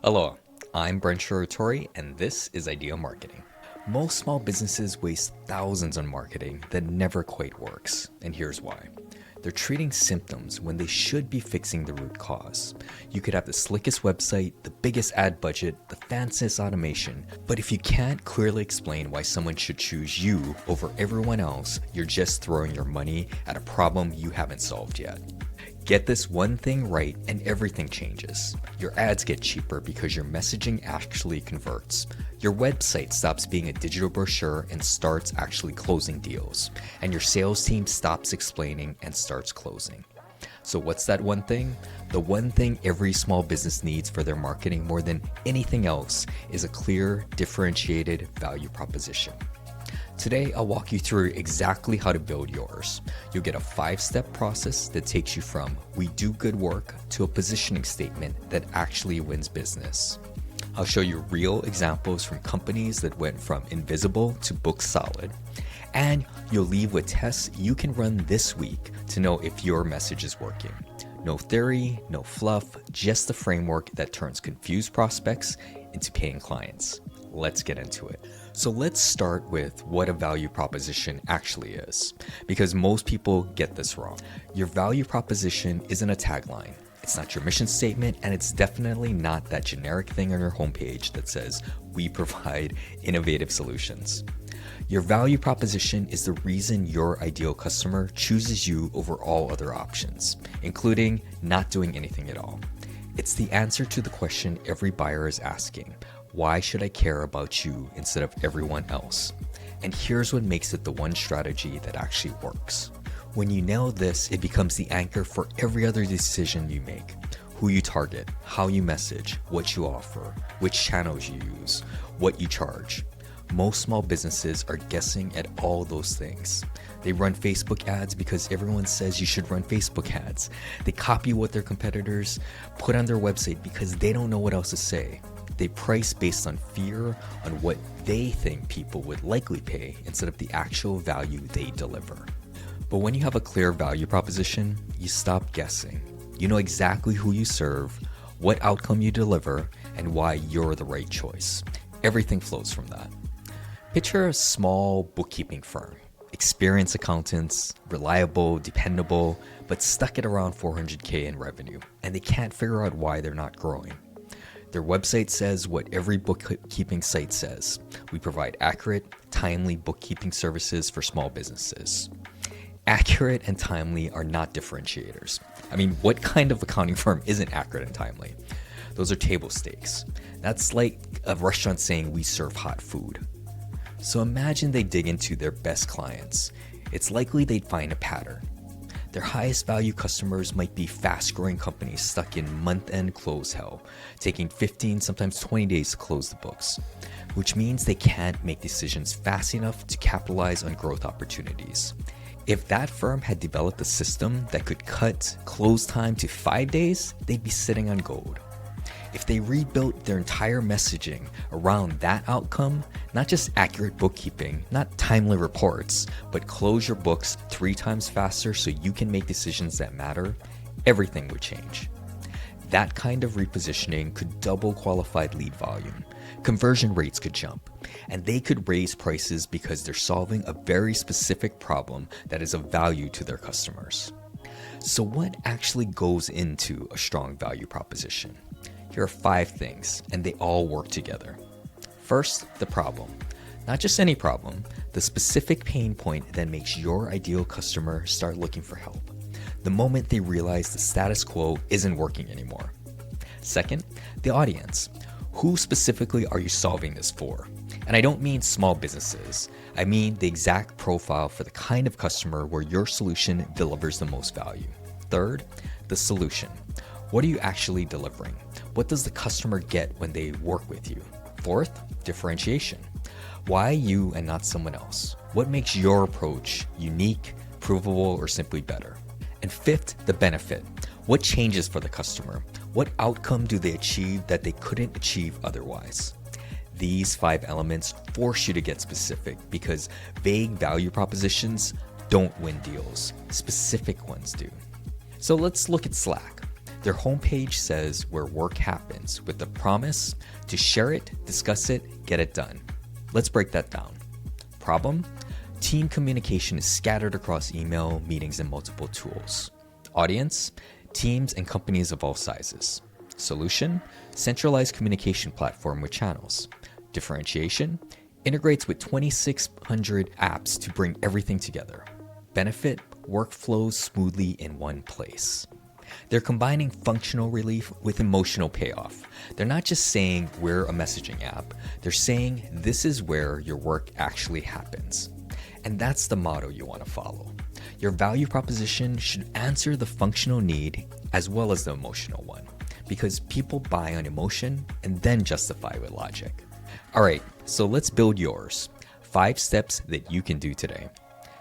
Hello, I'm Brent Shiratori, and this is Idea Marketing. Most small businesses waste thousands on marketing that never quite works, and here's why. They're treating symptoms when they should be fixing the root cause. You could have the slickest website, the biggest ad budget, the fanciest automation, but if you can't clearly explain why someone should choose you over everyone else, you're just throwing your money at a problem you haven't solved yet. Get this one thing right and everything changes. Your ads get cheaper because your messaging actually converts. Your website stops being a digital brochure and starts actually closing deals. And your sales team stops explaining and starts closing. So what's that one thing? The one thing every small business needs for their marketing more than anything else is a clear, differentiated value proposition. Today, I'll walk you through exactly how to build yours. You'll get a 5-step process that takes you from "we do good work" to a positioning statement that actually wins business. I'll show you real examples from companies that went from invisible to book solid. And you'll leave with tests you can run this week to know if your message is working. No theory, no fluff, just the framework that turns confused prospects into paying clients. Let's get into it. So let's start with what a value proposition actually is, because most people get this wrong. Your value proposition isn't a tagline. It's not your mission statement, and it's definitely not that generic thing on your homepage that says, "We provide innovative solutions." Your value proposition is the reason your ideal customer chooses you over all other options, including not doing anything at all. It's the answer to the question every buyer is asking: why should I care about you instead of everyone else? And here's what makes it the one strategy that actually works. When you nail this, it becomes the anchor for every other decision you make. Who you target, how you message, what you offer, which channels you use, what you charge. Most small businesses are guessing at all those things. They run Facebook ads because everyone says you should run Facebook ads. They copy what their competitors put on their website because they don't know what else to say. They price based on fear, on what they think people would likely pay instead of the actual value they deliver. But when you have a clear value proposition, you stop guessing. You know exactly who you serve, what outcome you deliver, and why you're the right choice. Everything flows from that. Picture a small bookkeeping firm. Experienced accountants, reliable, dependable, but stuck at around $400K in revenue, and they can't figure out why they're not growing. Their website says what every bookkeeping site says: we provide accurate, timely bookkeeping services for small businesses. Accurate and timely are not differentiators. I mean, what kind of accounting firm isn't accurate and timely? Those are table stakes. That's like a restaurant saying we serve hot food. So imagine they dig into their best clients. It's likely they'd find a pattern. Their highest value customers might be fast-growing companies stuck in month-end close hell, taking 15, sometimes 20 days to close the books, which means they can't make decisions fast enough to capitalize on growth opportunities. If that firm had developed a system that could cut close time to 5 days, they'd be sitting on gold. If they rebuilt their entire messaging around that outcome, not just accurate bookkeeping, not timely reports, but close your books 3 times faster so you can make decisions that matter, everything would change. That kind of repositioning could double qualified lead volume. Conversion rates could jump, and they could raise prices because they're solving a very specific problem that is of value to their customers. So what actually goes into a strong value proposition? Here are 5 things, and they all work together. First, the problem. Not just any problem, the specific pain point that makes your ideal customer start looking for help. The moment they realize the status quo isn't working anymore. Second, the audience. Who specifically are you solving this for? And I don't mean small businesses. I mean the exact profile for the kind of customer where your solution delivers the most value. Third, the solution. What are you actually delivering? What does the customer get when they work with you? Fourth, differentiation. Why you and not someone else? What makes your approach unique, provable, or simply better? And fifth, the benefit. What changes for the customer? What outcome do they achieve that they couldn't achieve otherwise? These 5 elements force you to get specific because vague value propositions don't win deals. Specific ones do. So let's look at Slack. Their homepage says where work happens with the promise to share it, discuss it, get it done. Let's break that down. Problem? Team communication is scattered across email, meetings, and multiple tools. Audience? Teams and companies of all sizes. Solution? Centralized communication platform with channels. Differentiation? Integrates with 2,600 apps to bring everything together. Benefit? Workflows smoothly in one place. They're combining functional relief with emotional payoff. They're not just saying we're a messaging app, they're saying this is where your work actually happens. And that's the motto you want to follow. Your value proposition should answer the functional need as well as the emotional one, because people buy on emotion and then justify with logic. All right, so let's build yours. 5 steps that you can do today.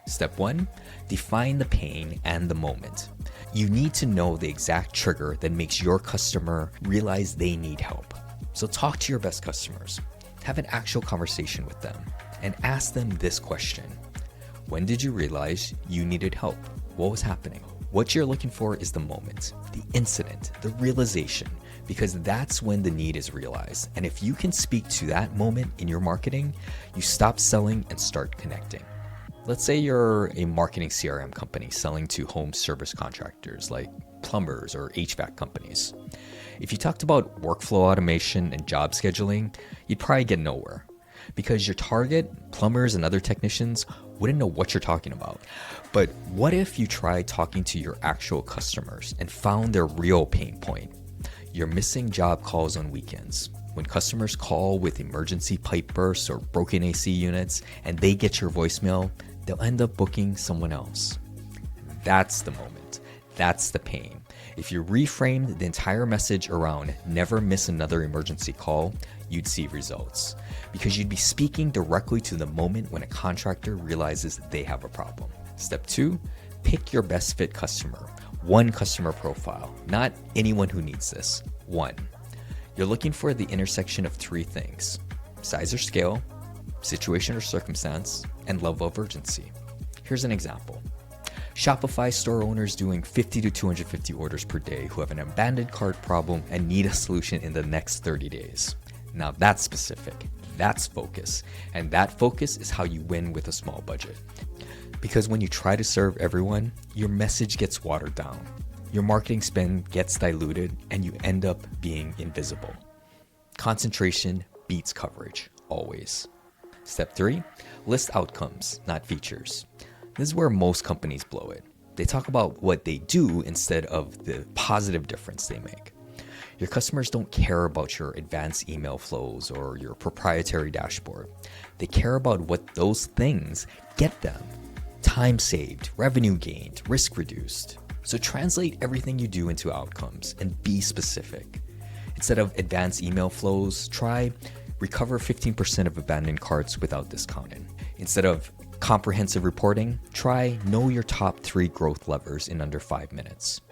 Step 1, define the pain and the moment. You need to know the exact trigger that makes your customer realize they need help. So talk to your best customers. Have an actual conversation with them and ask them this question. When did you realize you needed help? What was happening? What you're looking for is the moment, the incident, the realization, because that's when the need is realized. And if you can speak to that moment in your marketing, you stop selling and start connecting. Let's say you're a marketing CRM company selling to home service contractors like plumbers or HVAC companies. If you talked about workflow automation and job scheduling, you'd probably get nowhere because your target, plumbers and other technicians, wouldn't know what you're talking about. But what if you tried talking to your actual customers and found their real pain point? You're missing job calls on weekends. When customers call with emergency pipe bursts or broken AC units and they get your voicemail, they'll end up booking someone else. That's the moment. That's the pain. If you reframed the entire message around never miss another emergency call, you'd see results. Because you'd be speaking directly to the moment when a contractor realizes they have a problem. Step 2, pick your best fit customer. One customer profile, not anyone who needs this. 1. You're looking for the intersection of 3 things: size or scale, situation or circumstance, and level of urgency. Here's an example. Shopify store owners doing 50 to 250 orders per day who have an abandoned cart problem and need a solution in the next 30 days. Now that's specific, that's focus, and that focus is how you win with a small budget. Because when you try to serve everyone, your message gets watered down. Your marketing spend gets diluted and you end up being invisible. Concentration beats coverage, always. Step 3, list outcomes, not features. This is where most companies blow it. They talk about what they do instead of the positive difference they make. Your customers don't care about your advanced email flows or your proprietary dashboard. They care about what those things get them. Time saved, revenue gained, risk reduced. So translate everything you do into outcomes and be specific. Instead of advanced email flows, try recover 15% of abandoned carts without discounting. Instead of comprehensive reporting, try know your top 3 growth levers in under 5 minutes.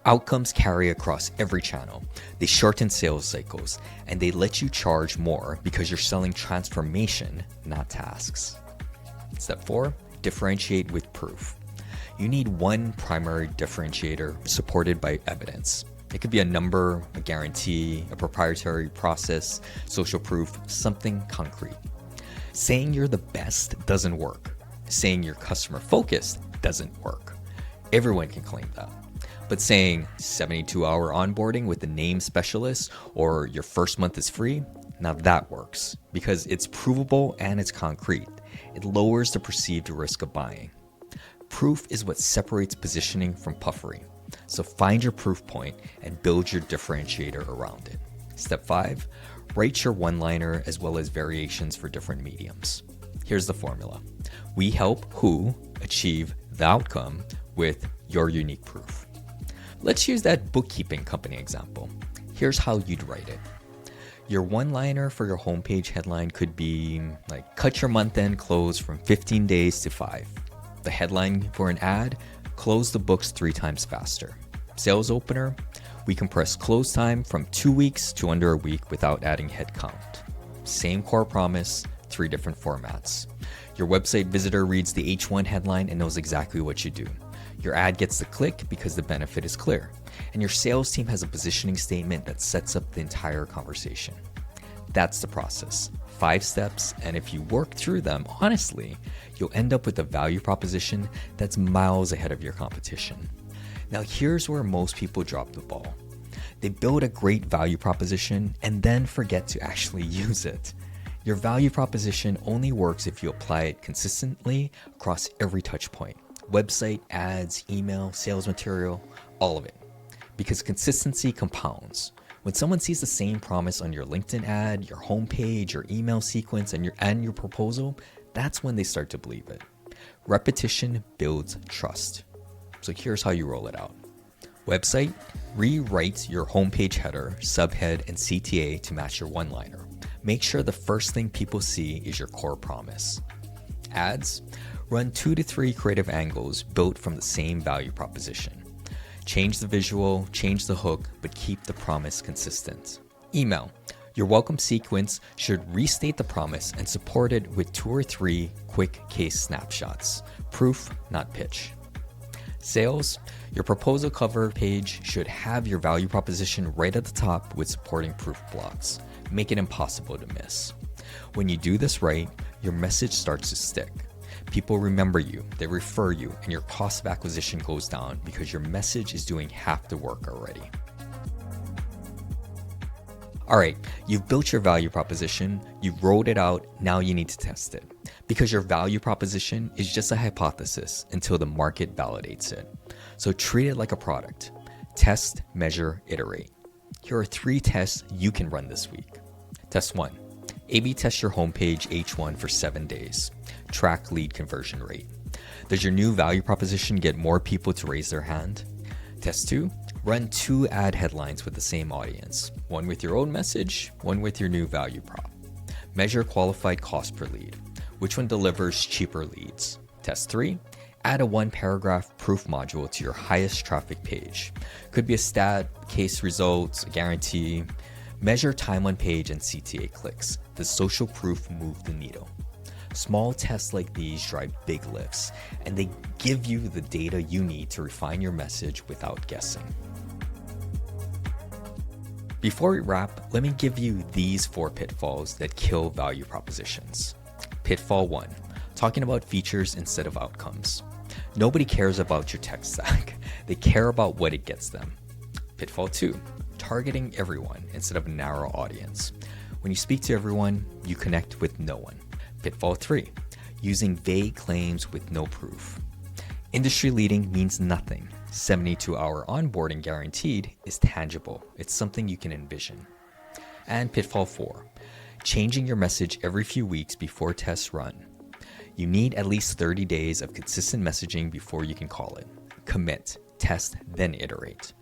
Outcomes carry across every channel. They shorten sales cycles, and they let you charge more because you're selling transformation, not tasks. Step 4, differentiate with proof. You need one primary differentiator supported by evidence. It could be a number, a guarantee, a proprietary process, social proof, something concrete. Saying you're the best doesn't work. Saying you're customer focused doesn't work. Everyone can claim that. But saying 72-hour onboarding with a named specialist or your first month is free, now that works because it's provable and it's concrete. It lowers the perceived risk of buying. Proof is what separates positioning from puffery. So find your proof point and build your differentiator around it. Step 5, write your one-liner as well as variations for different mediums. Here's the formula. We help who achieve the outcome with your unique proof. Let's use that bookkeeping company example. Here's how you'd write it. Your one-liner for your homepage headline could be like, cut your month-end close from 15 days to 5. The headline for an ad, close the books 3 times faster. Sales opener, we compress close time from 2 weeks to under a week without adding headcount. Same core promise, 3 different formats. Your website visitor reads the H1 headline and knows exactly what you do. Your ad gets the click because the benefit is clear, and your sales team has a positioning statement that sets up the entire conversation. That's the process. 5 steps, and if you work through them honestly, you'll end up with a value proposition that's miles ahead of your competition. Now here's where most people drop the ball. They build a great value proposition and then forget to actually use it. Your value proposition only works if you apply it consistently across every touch point. Website, ads, email, sales material, all of it. Because consistency compounds. When someone sees the same promise on your LinkedIn ad, your homepage, your email sequence, and your proposal, that's when they start to believe it. Repetition builds trust. So here's how you roll it out. Website, rewrite your homepage header, subhead, and CTA to match your one-liner. Make sure the first thing people see is your core promise. Ads, run 2 to 3 creative angles built from the same value proposition. Change the visual, change the hook, but keep the promise consistent. Email, your welcome sequence should restate the promise and support it with 2 or 3 quick case snapshots. Proof, not pitch. Sales, your proposal cover page should have your value proposition right at the top with supporting proof blocks. Make it impossible to miss. When you do this right, your message starts to stick. People remember you, they refer you, and your cost of acquisition goes down because your message is doing half the work already. Alright, you've built your value proposition, you've rolled it out, now you need to test it. Because your value proposition is just a hypothesis until the market validates it. So treat it like a product. Test, measure, iterate. Here are 3 tests you can run this week. Test 1. A/B test your homepage H1 for 7 days. Track lead conversion rate. Does your new value proposition get more people to raise their hand? Test 2. Run 2 ad headlines with the same audience. One with your own message, one with your new value prop. Measure qualified cost per lead. Which one delivers cheaper leads? Test 3. Add a 1-paragraph proof module to your highest traffic page. Could be a stat, case results, a guarantee. Measure time on page and CTA clicks. Does social proof move the needle? Small tests like these drive big lifts, and they give you the data you need to refine your message without guessing. Before we wrap, let me give you these 4 pitfalls that kill value propositions. Pitfall 1. Talking about features instead of outcomes. Nobody cares about your tech stack. They care about what it gets them. Pitfall 2. Targeting everyone instead of a narrow audience. When you speak to everyone, you connect with no one. Pitfall 3. Using vague claims with no proof. Industry leading means nothing. 72-hour onboarding guaranteed is tangible. It's something you can envision. And pitfall 4. Changing your message every few weeks before tests run. You need at least 30 days of consistent messaging before you can call it. Commit, test, then iterate.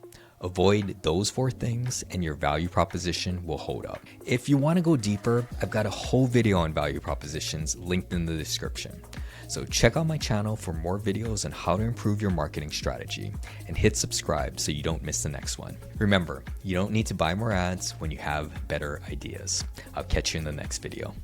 Avoid those 4 things and your value proposition will hold up. If you want to go deeper, I've got a whole video on value propositions linked in the description. So check out my channel for more videos on how to improve your marketing strategy, and hit subscribe so you don't miss the next one. Remember, you don't need to buy more ads when you have better ideas. I'll catch you in the next video.